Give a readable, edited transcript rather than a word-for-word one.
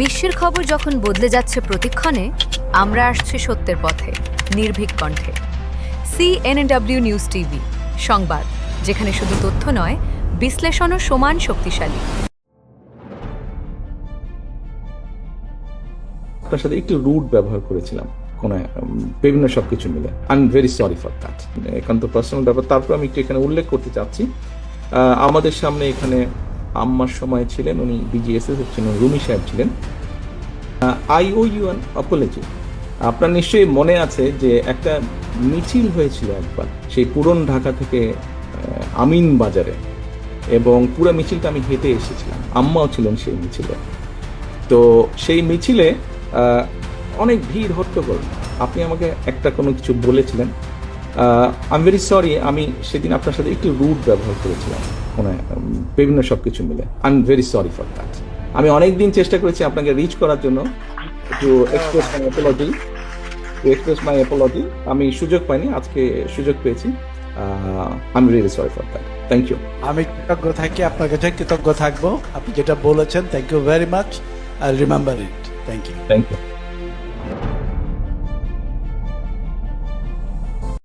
বিশ্বের খবর যখন বদলে যাচ্ছে প্রতিক্ষণে, আমরা আসছি সত্যের পথে, নির্ভীক কণ্ঠে। CNW নিউজ টিভি, সংবাদ যেখানে শুধু তথ্য নয়, বিশ্লেষণও সমান শক্তিশালী। আপনার সাথে একটু রুড ব্যবহার করেছিলাম কোনো বিভিন্ন সবকিছু মিলে। I am very sorry for that. একান্ত পার্সোনাল ব্যাপার। তারপর আমি একটু এখানে উল্লেখ করতে চাচ্ছি, আমাদের সামনে এখানে আম্মার সময় ছিলেন উনি BGSS ছিলেন, রুমি সাহেব ছিলেন। I owe you an apology. আপনার নিশ্চয়ই মনে আছে যে একটা মিছিল হয়েছিল একবার সেই পুরন ঢাকা থেকে আমিন বাজারে, এবং পুরো মিছিলটা আমি হেঁটে এসেছিলাম, আম্মাও ছিলেন সেই মিছিলে। তো সেই মিছিলে অনেক ভিড় হট্টগোল। আপনি আমাকে একটা কোনো কিছু বলেছিলেন। আই এম ভেরি সরি, আমি সেদিন আপনার সাথে একটু রুড ব্যবহার করেছিলাম কোনো বিভিন্ন সব কিছু মিলে। I am very sorry for that. আমি অনেক দিন চেষ্টা করেছি আপনাকে রিচ করার জন্য, টু এক্সপ্রেস মাই অ্যাপোলজি। আমি সুযোগ পাইনি, আজকে সুযোগ পেয়েছি। I am really sorry for that. Thank you. আমি কৃতজ্ঞ থাকি, আপনার কাছে কৃতজ্ঞ থাকবো। আপনি যেটা বলেছেন, thank you very much. I remember it. Thank you.